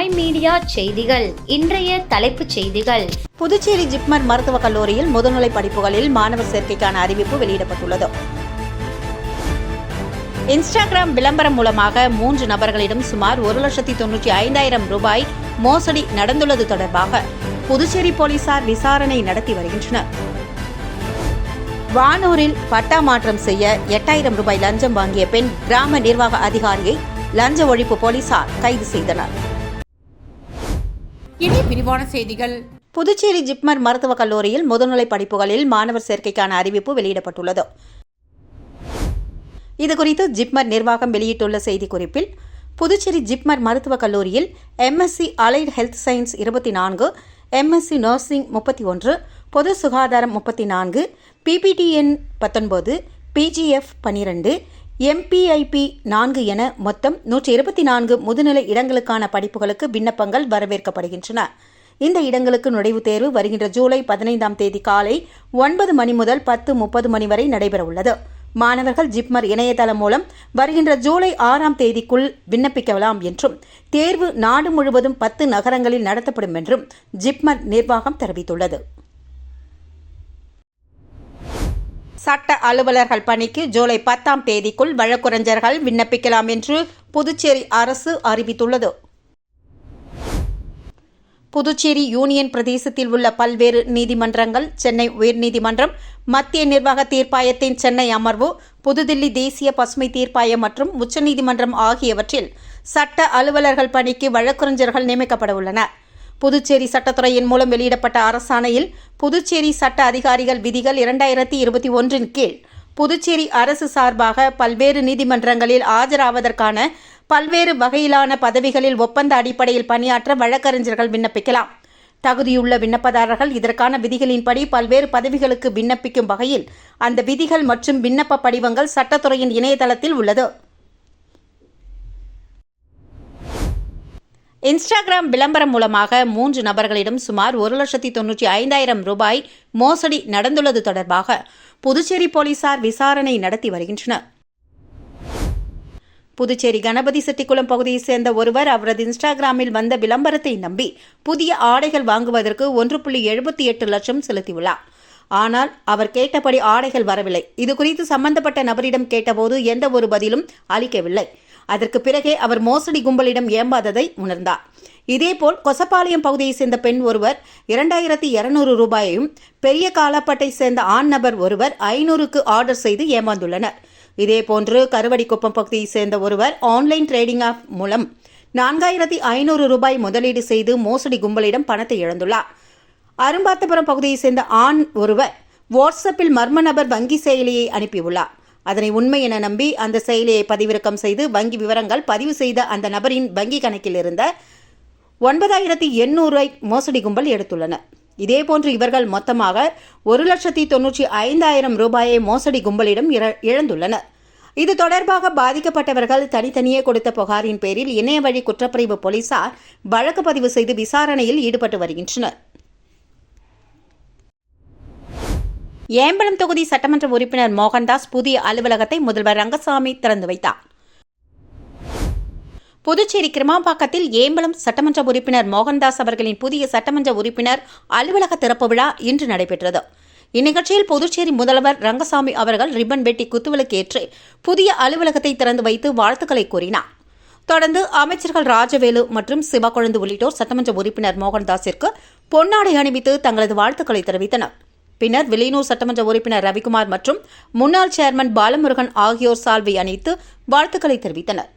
My media செய்திகள். இன்றைய தலைப்புச் செய்திகள். புதுச்சேரி ஜிப்மர் மருத்துவக் கல்லூரியில் முதுநிலை படிப்புகளில் மாணவர் சேர்க்கைக்கான அறிவிப்பு வெளியிடப்பட்டுள்ளது. இன்ஸ்டாகிராம் விளம்பரம் மூலமாக 3 நபர்களிடம் சுமார் 1,95,000 ரூபாய் மோசடி நடந்துள்ளது தொடர்பாக புதுச்சேரி போலீசார் விசாரணை நடத்தி வருகின்றனர். வானூரில் பட்டா மாற்றம் செய்ய 8,000 ரூபாய் லஞ்சம் வாங்கிய பெண் கிராம நிர்வாக அதிகாரியை லஞ்ச ஒழிப்பு போலீசார் கைது செய்தனர். இனி விரிவான செய்திகள். புதுச்சேரி ஜிப்மர் மருத்துவக் கல்லூரியில் முதுநிலை படிப்புகளில் மாணவர் சேர்க்கைக்கான அறிவிப்பு வெளியிடப்பட்டுள்ளது. இதுகுறித்து ஜிப்மர் நிர்வாகம் வெளியிட்டுள்ள செய்திக்குறிப்பில், புதுச்சேரி ஜிப்மர் மருத்துவக் கல்லூரியில் MSc allied health science 24, MSc nursing 31, பொது சுகாதாரம் 34, பிபிடிஎன் 19, பிஜிஎஃப் 12, எம்பிஐபி 4 என மொத்தம் 124 முதுநிலை இடங்களுக்கான படிப்புகளுக்கு விண்ணப்பங்கள் வரவேற்கப்படுகின்றன. இந்த இடங்களுக்கு நுழைவுத் தேர்வு வருகின்ற ஜூலை 15ஆம் தேதி காலை 9 மணி முதல் 10:30 மணி வரை நடைபெறவுள்ளது. மாணவர்கள் ஜிப்மர் இணையதளம் மூலம் வருகின்ற ஜூலை 6ஆம் தேதிக்குள் விண்ணப்பிக்கலாம் என்றும், தேர்வு நாடு முழுவதும் 10 நகரங்களில் நடத்தப்படும் என்றும் ஜிப்மர் நிர்வாகம் தெரிவித்துள்ளது. சட்ட அலுவலர்கள் பணிக்கு ஜூலை 10ஆம் தேதிக்குள் வழக்குரைஞர்கள் விண்ணப்பிக்கலாம் என்று புதுச்சேரி அரசு அறிவித்துள்ளது. புதுச்சேரி யூனியன் பிரதேசத்தில் உள்ள பல்வேறு நீதிமன்றங்கள், சென்னை உயர்நீதிமன்றம், மத்திய நிர்வாக தீர்ப்பாயத்தின் சென்னை அமர்வு, புதுதில்லி தேசிய பசுமை தீர்ப்பாயம் மற்றும் உச்சநீதிமன்றம் ஆகியவற்றில் சட்ட அலுவலர்கள் பணிக்கு வழக்குரைஞர்கள் நியமிக்கப்பட உள்ளனர். புதுச்சேரி சட்டத்துறையின் மூலம் வெளியிடப்பட்ட அரசாணையில் புதுச்சேரி சட்ட அதிகாரிகள் விதிகள் 2021 கீழ் புதுச்சேரி அரசு சார்பாக பல்வேறு நீதிமன்றங்களில் ஆஜராவதற்கான பல்வேறு வகையிலான பதவிகளில் ஒப்பந்த அடிப்படையில் பணியாற்ற வழக்கறிஞர்கள் விண்ணப்பிக்கலாம். தகுதியுள்ள விண்ணப்பதாரர்கள் இதற்கான விதிகளின்படி பல்வேறு பதவிகளுக்கு விண்ணப்பிக்கும் வகையில் அந்த விதிகள் மற்றும் விண்ணப்ப படிவங்கள் சட்டத்துறையின் இணையதளத்தில் உள்ளது. இன்ஸ்டாகிராம் விளம்பரம் மூலமாக 3 நபர்களிடம் சுமார் 1,95,000 ரூபாய் மோசடி நடந்துள்ளது தொடர்பாக புதுச்சேரி போலீசார் விசாரணை நடத்தி வருகின்றனர். புதுச்சேரி கணபதி செட்டிக்குளம் பகுதியைச் சேர்ந்த ஒருவர் அவரது இன்ஸ்டாகிராமில் வந்த விளம்பரத்தை நம்பி புதிய ஆடைகள் வாங்குவதற்கு 1.78 லட்சம் செலுத்தியுள்ளார். ஆனால் அவர் கேட்டபடி ஆடைகள் வரவில்லை. இதுகுறித்து சம்பந்தப்பட்ட நபரிடம் கேட்டபோது எந்த ஒரு பதிலும் அளிக்கவில்லை. அதற்கு பிறகே அவர் மோசடி கும்பலிடம் ஏமாந்ததை உணர்ந்தார். இதேபோல் கொசப்பாளையம் பகுதியைச் சேர்ந்த பெண் ஒருவர் 2,200 ரூபாயையும், பெரிய காலாப்பட்டை சேர்ந்த ஆண் நபர் ஒருவர் 500க்கு ஆர்டர் செய்து ஏமாந்துள்ளனர். இதேபோன்று கருவடிக்குப்பம் பகுதியைச் சேர்ந்த ஒருவர் ஆன்லைன் ட்ரேடிங் ஆப் மூலம் 4,500 ரூபாய் முதலீடு செய்து மோசடி கும்பலிடம் பணத்தை இழந்துள்ளார். அரும்பாத்தபுரம் பகுதியைச் சேர்ந்த ஆண் ஒருவர் வாட்ஸ்அப்பில் மர்ம நபர் வங்கி செயலியை அனுப்பியுள்ளார். அதனை உண்மை என நம்பி அந்த செயலியை பதிவிறக்கம் செய்து வங்கி விவரங்கள் பதிவு செய்த அந்த நபரின் வங்கி கணக்கில் இருந்த 9,800 மோசடி கும்பல் எடுத்துள்ளனர். இதேபோன்று இவர்கள் மொத்தமாக 1,95,000 ரூபாயை மோசடி கும்பலிடம் இழந்துள்ளனர். இது தொடர்பாக பாதிக்கப்பட்டவர்கள் தனித்தனியே கொடுத்த புகாரின் பேரில் இணைய வழி குற்றப்பிரிவு போலீசார் வழக்கு பதிவு செய்து விசாரணையில் ஈடுபட்டு வருகின்றனர். ஏம்பலம் தொகுதி சட்டமன்ற உறுப்பினர் மோகன்தாஸ் புதிய அலுவலகத்தை முதல்வர் ரங்கசாமி திறந்து வைத்தார். புதுச்சேரி கிருமாம்பாக்கத்தில் ஏம்பலம் சட்டமன்ற உறுப்பினர் மோகன்தாஸ் அவர்களின் புதிய சட்டமன்ற உறுப்பினர் அலுவலக திறப்பு விழா இன்று நடைபெற்றது. இந்நிகழ்ச்சியில் புதுச்சேரி முதல்வர் ரங்கசாமி அவர்கள் ரிப்பன் வெட்டி குத்துவிளக்கு ஏற்றி புதிய அலுவலகத்தை திறந்து வைத்து வாழ்த்துக்களை கூறினார். தொடர்ந்து அமைச்சர்கள் ராஜவேலு மற்றும் சிவக்கொழுந்து உள்ளிட்டோர் சட்டமன்ற உறுப்பினர் மோகன்தாஸிற்கு பொன்னாடை அணிவித்து தங்களது வாழ்த்துக்களை தெரிவித்தனர். பின்னர் வில்லியனூர் சட்டமன்ற உறுப்பினர் ரவிக்குமார் மற்றும் முன்னாள் சேர்மன் பாலமுருகன் ஆகியோர் சால்வை அணிவித்து வாழ்த்துக்களை தெரிவித்தனர்.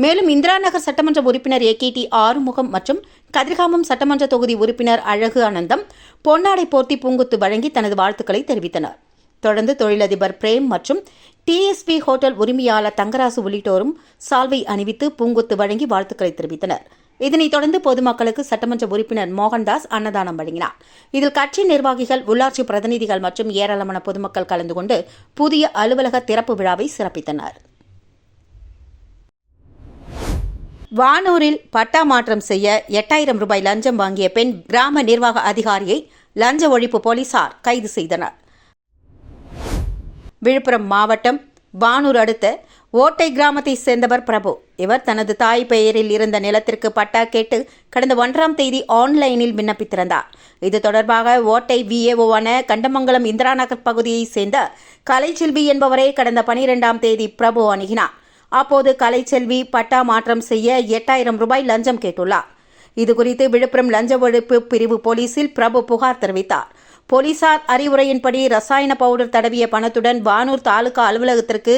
மேலும் இந்திரா நகர் சட்டமன்ற உறுப்பினர் ஏகேடி ஆறுமுகம் மற்றும் கதிர்காமம் சட்டமன்ற தொகுதி உறுப்பினர் அழகு ஆனந்தம் பொன்னாடை போர்த்தி பூங்குத்து வழங்கி தனது வாழ்த்துக்களை தெரிவித்தனர். தொடர்ந்து தொழிலதிபர் பிரேம் மற்றும் டிஎஸ்பி ஹோட்டல் உரிமையாளர் தங்கராசு உள்ளிட்டோரும் சால்வை அணிவித்து பூங்குத்து வழங்கி வாழ்த்துக்களை தெரிவித்தனர். இதனைத் தொடர்ந்து பொதுமக்களுக்கு சட்டமன்ற உறுப்பினர் மோகன்தாஸ் அன்னதானம் வழங்கினார். இதில் கட்சி நிர்வாகிகள், உள்ளாட்சி பிரதிநிதிகள் மற்றும் ஏராளமான பொதுமக்கள் கலந்து கொண்டு புதிய அலுவலக திறப்பு விழாவை சிறப்பித்தனர். வானூரில் பட்டா மாற்றம் செய்ய 8,000 ரூபாய் லஞ்சம் வாங்கிய பெண் கிராம நிர்வாக அதிகாரியை லஞ்ச ஒழிப்பு போலீசார் கைது செய்தனர். விழுப்புரம் மாவட்டம் வானூர் அடுத்த ஓட்டை கிராமத்தை சேர்ந்தவர் பிரபு. இவர் தனது தாய் பெயரில் இருந்த நிலத்திற்கு பட்டா கேட்டு கடந்த 1ஆம் தேதி ஆன்லைனில் விண்ணப்பித்திருந்தார். இது தொடர்பாக ஓட்டை VAO-வான கண்டமங்கலம் இந்திரா நகர் பகுதியைச் சேர்ந்த கலைச்செல்வி என்பவரை கடந்த 12ஆம் தேதி பிரபு அணுகினார். அப்போது கலைச்செல்வி பட்டா மாற்றம் செய்ய 8000 ரூபாய் லஞ்சம் கேட்டுள்ளார். இதுகுறித்து விழுப்புரம் லஞ்ச ஒழிப்பு பிரிவு போலீசில் பிரபு புகார் தெரிவித்தார். போலீசார் அறிவுரையின்படி ரசாயன பவுடர் தடவிய பணத்துடன் வானூர் தாலுகா அலுவலகத்திற்கு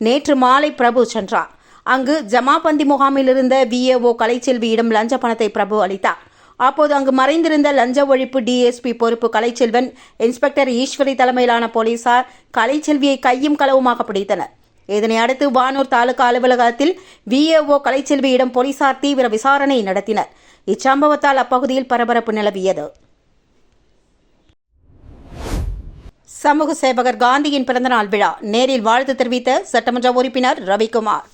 நேற்று மாலை பிரபு சென்றார். அங்கு ஜமாபந்தி முகாமில் இருந்த VAO கலைச்செல்வியிடம் லஞ்ச பணத்தை பிரபு அளித்தார். அப்போது அங்கு மறைந்திருந்த லஞ்ச ஒழிப்பு DSP பொறுப்பு கலைச்செல்வன், இன்ஸ்பெக்டர் ஈஸ்வரி தலைமையிலான போலீசார் கலைச்செல்வியை கையும் களவுமாக பிடித்தனர். இதனை அடுத்து வானூர் தாலுகா அலுவலகத்தில் VAO கலைச்செல்வியிடம் போலீசார் தீவிர விசாரணை நடத்தினர். இச்சம்பவத்தால் அப்பகுதியில் பரபரப்பு நிலவியது. சமூக சேவகர் காந்தியின் பிறந்தநாள் விழா நேரில் வாழ்த்து தெரிவித்த சட்டமன்ற உறுப்பினர் ரவிக்குமார்.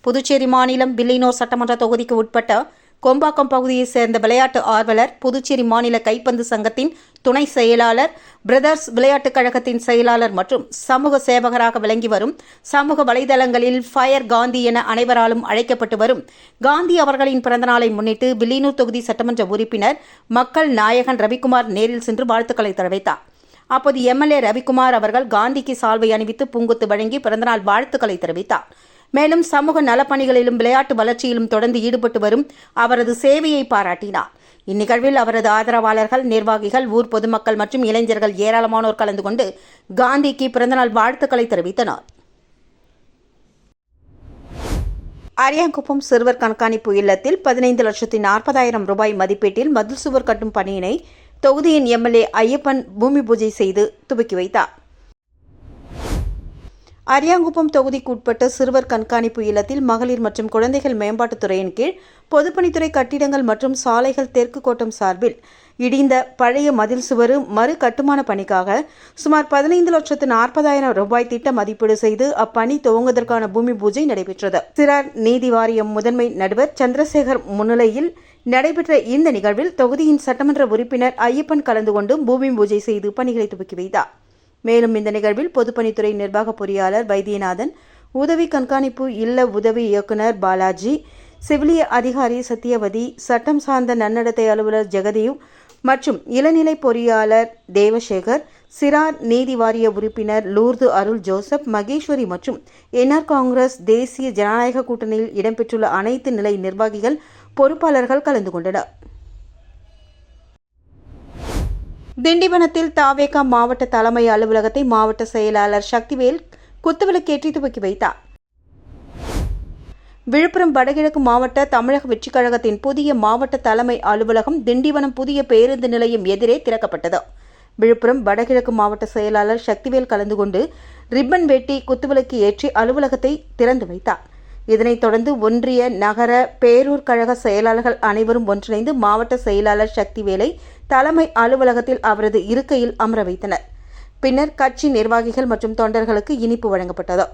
புதுச்சேரி மாநிலம் வில்லியனூர் சட்டமன்ற தொகுதிக்கு உட்பட்ட கொம்பாக்கம் பகுதியைச் சேர்ந்த விளையாட்டு ஆர்வலர், புதுச்சேரி மாநில கைப்பந்து சங்கத்தின் துணை செயலாளர், பிரதர்ஸ் விளையாட்டுக் கழகத்தின் செயலாளர் மற்றும் சமூக சேவகராக விளங்கி வரும், சமூக வலைதளங்களில் ஃபயர் காந்தி என அனைவராலும் அழைக்கப்பட்டு வரும் காந்தி அவர்களின் பிறந்தநாளை முன்னிட்டு வில்லியனூர் தொகுதி சட்டமன்ற உறுப்பினர் மக்கள் நாயகன் ரவிக்குமார் நேரில் சென்று வாழ்த்துக்களை தெரிவித்தார். அப்போது MLA ரவிக்குமார் அவர்கள் காந்திக்கு சால்வை அணிவித்து பூங்குத்து வழங்கி பிறந்தநாள் வாழ்த்துக்களை தெரிவித்தார். மேலும் சமூக நலப்பணிகளிலும் விளையாட்டு வளர்ச்சியிலும் தொடர்ந்து ஈடுபட்டு வரும் அவரது சேவையை பாராட்டினார். இந்நிகழ்வில் அவரது ஆதரவாளர்கள், நிர்வாகிகள், ஊர் பொதுமக்கள் மற்றும் இளைஞர்கள் ஏராளமானோர் கலந்து கொண்டு காந்திக்கு பிறந்தநாள் வாழ்த்துக்களை தெரிவித்தனர். அரியாங்குப்பம் சிறுவர் கண்காணிப்பு இல்லத்தில் 15,40,000 ரூபாய் மதிப்பீட்டில் மதில் சுவர் கட்டும் பணியினை தொகுதியின் MLA ஐயப்பன் பூமி பூஜை செய்து துவக்கி வைத்தார். அரியாங்குப்பம் தொகுதிக்கு உட்பட்ட சிறுவர் கண்காணிப்பு இல்லத்தில் மகளிர் மற்றும் குழந்தைகள் மேம்பாட்டுத் துறையின் கீழ் பொதுப்பணித்துறை கட்டிடங்கள் மற்றும் சாலைகள் தெற்கு கோட்டம் சார்பில் இடிந்த பழைய மதில் சுவர் மறு கட்டுமான பணிக்காக சுமார் 15,40,000 ரூபாய் திட்ட மதிப்பீடு செய்து அப்பணி துவங்குவதற்கான பூமி பூஜை நடைபெற்றது. சிறார் நீதி வாரியம் முதன்மை நடுவர் சந்திரசேகர் முன்னிலையில் நடைபெற்ற இந்த நிகழ்வில் தொகுதியின் சட்டமன்ற உறுப்பினர் ஐயப்பன் கலந்து கொண்டு பூமி பூஜை செய்து பணிகளை துவக்கி வைத்தார். மேலும் இந்த நிகழ்வில் பொதுப்பணித்துறை நிர்வாக பொறியாளர் வைத்தியநாதன், உதவி கண்காணிப்பு இல்ல உதவி இயக்குநர் பாலாஜி, சிவிலிய அதிகாரி சத்தியவதி, சட்டம் சார்ந்த நன்னடத்தை அலுவலர் ஜெகதேவ் மற்றும் இளநிலை பொறியாளர் தேவசேகர், சிறார் நீதி வாரிய உறுப்பினர் லூர்து அருள் ஜோசப், மகேஸ்வரி மற்றும் NR காங்கிரஸ் தேசிய ஜனநாயக கூட்டணியில் இடம்பெற்றுள்ள அனைத்து நிலை நிர்வாகிகள், பொறுப்பாளர்கள் கலந்து கொண்டனர். திண்டிவனத்தில் தாவேக மாவட்ட தலைமை அலுவலகத்தை மாவட்ட செயலாளர் சக்திவேல் குத்துவிளக்கேற்றி துவக்கி வைத்தார். விழுப்புரம் வடகிழக்கு மாவட்ட தமிழக வெற்றிக் கழகத்தின் புதிய மாவட்ட தலைமை அலுவலகம் திண்டிவனம் புதிய பேருந்து நிலையம் எதிரே திறக்கப்பட்டது. விழுப்புரம் வடகிழக்கு மாவட்ட செயலாளர் சக்திவேல் கலந்து கொண்டு ரிப்பன் வெட்டி குத்துவிளக்கு ஏற்றி அலுவலகத்தை திறந்து வைத்தார். இதனைத் தொடர்ந்து ஒன்றிய, நகர, பேரூர் கழக செயலாளர்கள் அனைவரும் ஒன்றிணைந்து மாவட்ட செயலாளர் சக்திவேலை தலைமை அலுவலகத்தில் அவரது இருக்கையில் அமர வைத்தனர். பின்னர் கட்சி நிர்வாகிகள் மற்றும் தொண்டர்களுக்கு இனிப்பு வழங்கப்பட்டது.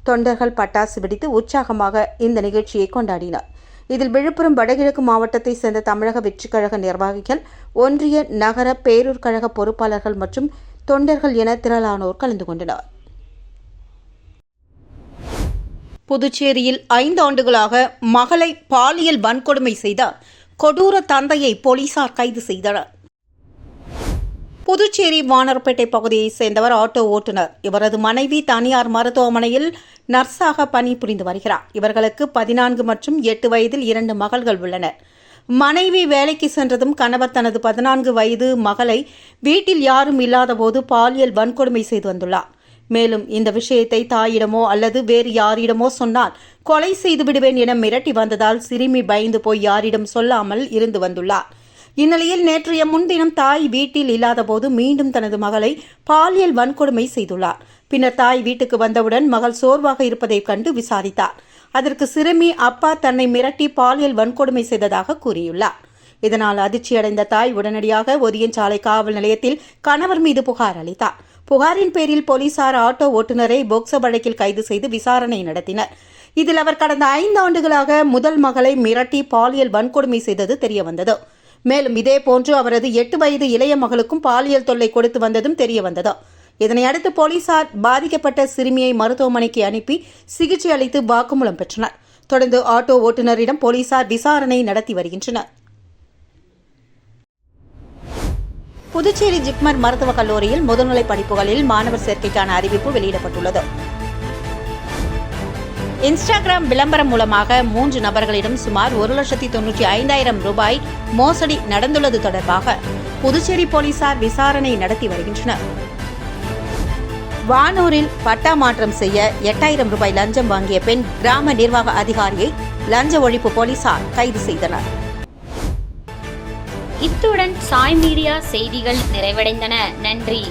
தொண்டர்கள் பட்டாசு வெடித்து உற்சாகமாக இந்த நிகழ்ச்சியை கொண்டாடினர். இதில் விழுப்புரம் வடகிழக்கு மாவட்டத்தை சேர்ந்த தமிழக வெற்றிக் கழக நிர்வாகிகள், ஒன்றிய, நகர, பேரூர் கழக பொறுப்பாளர்கள் மற்றும் தொண்டர்கள் என திரளானோர் கலந்து கொண்டனர். புதுச்சேரியில் 5 ஆண்டுகளாக மகளை பாலியல் வன்கொடுமை செய்த கொடூர தந்தையை போலீசார் கைது செய்தனர். புதுச்சேரி வானர்பேட்டை பகுதியைச் சேர்ந்தவர் ஆட்டோ ஓட்டுநர். இவரது மனைவி தனியார் மருத்துவமனையில் நர்ஸாக பணிபுரிந்து வருகிறார். இவர்களுக்கு 14 மற்றும் 8 வயதில் 2 மகள்கள் உள்ளனர். மனைவி வேலைக்கு சென்றதும் கணவர் தனது 14 வயது மகளை வீட்டில் யாரும் இல்லாதபோது பாலியல் வன்கொடுமை செய்து வந்துள்ளார். மேலும் இந்த விஷயத்தை தாயிடமோ அல்லது வேறு யாரிடமோ சொன்னால் கொலை செய்து விடுவேன் என மிரட்டி வந்ததால் சிறுமி பயந்து போய் யாரிடம் சொல்லாமல் இருந்து வந்துள்ளார். இந்நிலையில் நேற்றைய முன்தினம் தாய் வீட்டில் இல்லாதபோது மீண்டும் தனது மகளை பாலியல் வன்கொடுமை செய்துள்ளார். பின்னர் தாய் வீட்டுக்கு வந்தவுடன் மகள் சோர்வாக இருப்பதைக் கண்டு விசாரித்தார். அதற்கு சிறுமி அப்பா தன்னை மிரட்டி பாலியல் வன்கொடுமை செய்ததாக கூறியுள்ளார். இதனால் அதிர்ச்சியடைந்த தாய் உடனடியாக ஒதியஞ்சாலை காவல் நிலையத்தில் கணவர் மீது புகார் அளித்தார். புகாரின் பேரில் போலீசார் ஆட்டோ ஓட்டுநரை போக்சோ வழக்கில் கைது செய்து விசாரணை நடத்தினர். இதில் அவர் கடந்த 5 ஆண்டுகளாக முதல் மகளை மிரட்டி பாலியல் வன்கொடுமை செய்தது தெரியவந்தது. மேலும் இதேபோன்று அவரது 8 வயது இளைய மகளுக்கும் பாலியல் தொல்லை கொடுத்து வந்ததும் தெரியவந்தது. இதனையடுத்து போலீசார் பாதிக்கப்பட்ட சிறுமியை மருத்துவமனைக்கு அனுப்பி சிகிச்சை அளித்து வாக்குமூலம் பெற்றனர். தொடர்ந்து ஆட்டோ ஓட்டுநரிடம் போலீசார் விசாரணை நடத்தி வருகின்றனர். புதுச்சேரி ஜிப்மர் மருத்துவக் கல்லூரியில் முதுநிலை படிப்புகளில் மாணவர் சேர்க்கைக்கான அறிவிப்பு வெளியிடப்பட்டுள்ளது. இன்ஸ்டாகிராம் விளம்பரம் மூலமாக 3 நபர்களிடம் சுமார் 1,95,000 ரூபாய் மோசடி நடந்துள்ளது தொடர்பாக புதுச்சேரி போலீசார் விசாரணை நடத்தி வருகின்றனர். வானூரில் பட்டா மாற்றம் செய்ய 8,000 ரூபாய் லஞ்சம் வாங்கிய பெண் கிராம நிர்வாக அதிகாரியை லஞ்ச ஒழிப்பு போலீசார் கைது செய்தனர். இத்துடன் சாய் மீடியா செய்திகள் நிறைவடைந்தன. நன்றி.